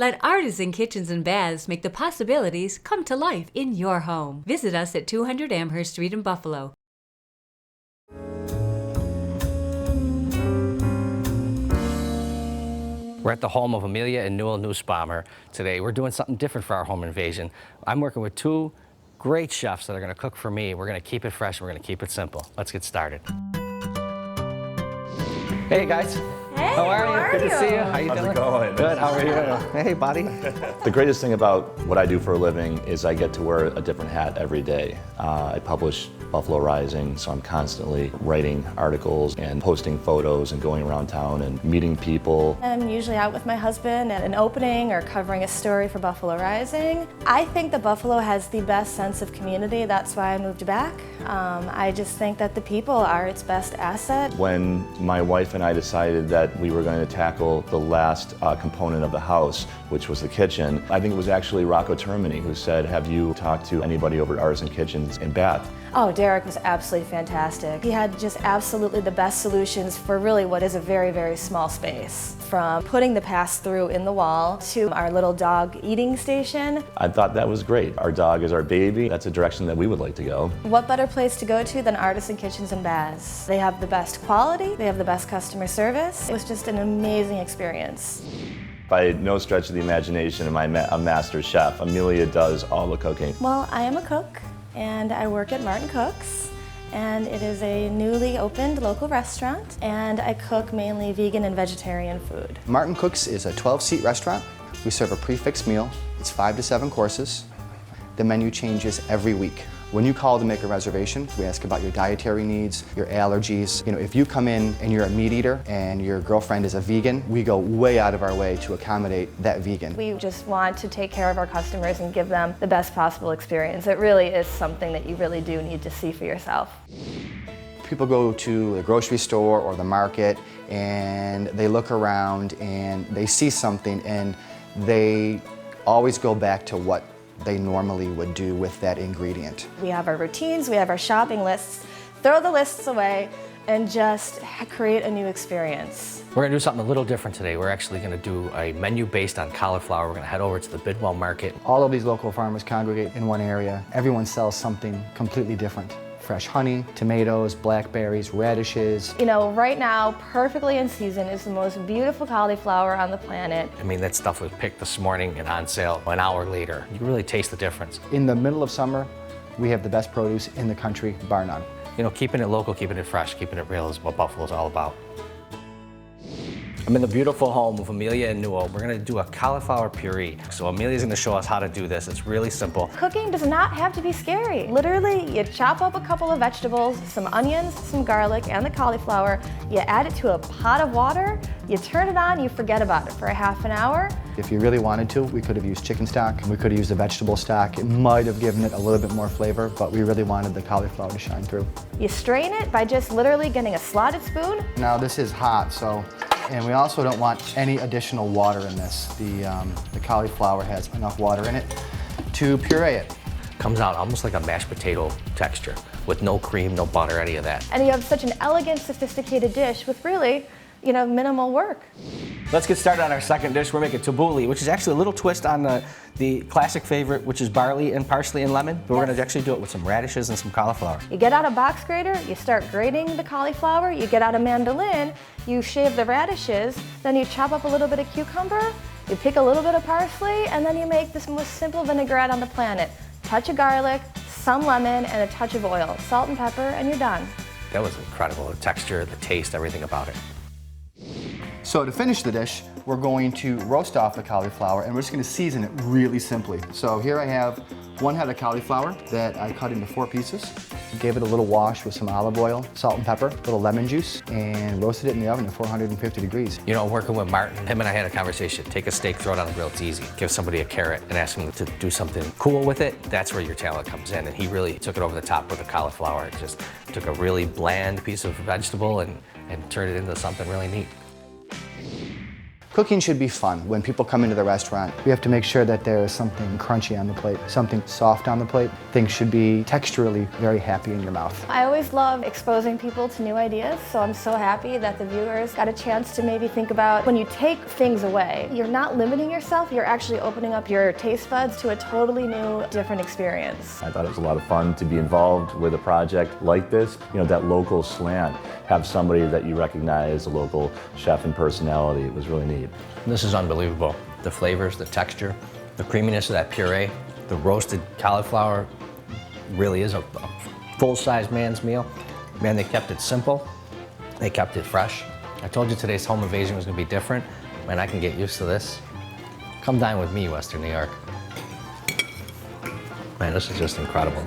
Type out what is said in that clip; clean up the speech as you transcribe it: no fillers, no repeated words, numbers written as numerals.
Let Artisan Kitchens and Baths make the possibilities come to life in your home. Visit us at 200 Amherst Street in Buffalo. We're at the home of Amelia and Newell Nussbaumer today. We're doing something different for our home invasion. I'm working with two great chefs that are going to cook for me. We're going to keep it fresh. We're going to keep it simple. Let's get started. Hey guys. Hey, how are you? Good to see you. How you How's doing? it going? Good. How are you? Hey, buddy. The greatest thing about what I do for a living is I get to wear a different hat every day. I publish Buffalo Rising, so I'm constantly writing articles and posting photos and going around town and meeting people. I'm usually out with my husband at an opening or covering a story for Buffalo Rising. I think that Buffalo has the best sense of community. That's why I moved back. I just think that the people are its best asset. When my wife and I decided that we were going to tackle the last component of the house, which was the kitchen, I think it was actually Rocco Termini who said, have you talked to anybody over at Artisan Kitchens and Baths? Oh, Derek was absolutely fantastic. He had just absolutely the best solutions for really what is a very, very small space. From putting the pass-through in the wall to our little dog eating station. I thought that was great. Our dog is our baby. That's a direction that we would like to go. What better place to go to than Artisan Kitchens and Baths? They have the best quality, they have the best customer service. It was just an amazing experience. By no stretch of the imagination am I a master chef. Amelia does all the cooking. Well, I am a cook, and I work at Martin Cooks, and it is a newly opened local restaurant, and I cook mainly vegan and vegetarian food. Martin Cooks is a 12-seat restaurant. We serve a prefix meal. It's 5 to 7 courses. The menu changes every week. When you call to make a reservation, we ask about your dietary needs, your allergies. You know, if you come in and you're a meat eater and your girlfriend is a vegan, we go way out of our way to accommodate that vegan. We just want to take care of our customers and give them the best possible experience. It really is something that you really do need to see for yourself. People go to the grocery store or the market and they look around and they see something and they always go back to what they normally would do with that ingredient. We have our routines, we have our shopping lists. Throw the lists away and just create a new experience. We're going to do something a little different today. We're actually going to do a menu based on cauliflower. We're going to head over to the Bidwell Market. All of these local farmers congregate in one area. Everyone sells something completely different. Fresh honey, tomatoes, blackberries, radishes. You know, right now, perfectly in season is the most beautiful cauliflower on the planet. I mean, that stuff was picked this morning and on sale an hour later. You can really taste the difference. In the middle of summer, we have the best produce in the country, bar none. You know, keeping it local, keeping it fresh, keeping it real is what Buffalo's all about. I'm in the beautiful home of Amelia and Newell. We're gonna do a cauliflower puree. So Amelia's gonna show us how to do this. It's really simple. Cooking does not have to be scary. Literally, you chop up a couple of vegetables, some onions, some garlic, and the cauliflower. You add it to a pot of water, you turn it on, you forget about it for a half an hour. If you really wanted to, we could have used chicken stock. We could have used the vegetable stock. It might have given it a little bit more flavor, but we really wanted the cauliflower to shine through. You strain it by just literally getting a slotted spoon. Now this is hot, and we also don't want any additional water in this. The cauliflower has enough water in it to puree it. Comes out almost like a mashed potato texture with no cream, no butter, any of that. And you have such an elegant, sophisticated dish with really, you know, minimal work. Let's get started on our second dish. We're making tabbouleh, which is actually a little twist on the classic favorite, which is barley and parsley and lemon. But we're gonna actually do it with some radishes and some cauliflower. You get out a box grater, you start grating the cauliflower, you get out a mandolin, you shave the radishes, then you chop up a little bit of cucumber, you pick a little bit of parsley, and then you make this most simple vinaigrette on the planet. Touch of garlic, some lemon, and a touch of oil. Salt and pepper, and you're done. That was incredible. The texture, the taste, everything about it. So to finish the dish, we're going to roast off the cauliflower and we're just going to season it really simply. So here I have 1 head of cauliflower that I cut into 4 pieces. Gave it a little wash with some olive oil, salt and pepper, a little lemon juice, and roasted it in the oven at 450 degrees. You know, working with Martin, him and I had a conversation. Take a steak, throw it on the grill, it's easy. Give somebody a carrot and ask them to do something cool with it. That's where your talent comes in. And he really took it over the top with the cauliflower. It just took a really bland piece of vegetable and turned it into something really neat. Cooking should be fun. When people come into the restaurant, we have to make sure that there is something crunchy on the plate, something soft on the plate. Things should be texturally very happy in your mouth. I always love exposing people to new ideas, so I'm so happy that the viewers got a chance to maybe think about when you take things away, you're not limiting yourself, you're actually opening up your taste buds to a totally new, different experience. I thought it was a lot of fun to be involved with a project like this. You know, that local slant, have somebody that you recognize, a local chef and personality. It was really neat. This is unbelievable. The flavors, the texture, the creaminess of that puree, the roasted cauliflower really is a full-size man's meal. Man, they kept it simple. They kept it fresh. I told you today's home invasion was gonna be different. Man, I can get used to this. Come dine with me, Western New York. Man, this is just incredible.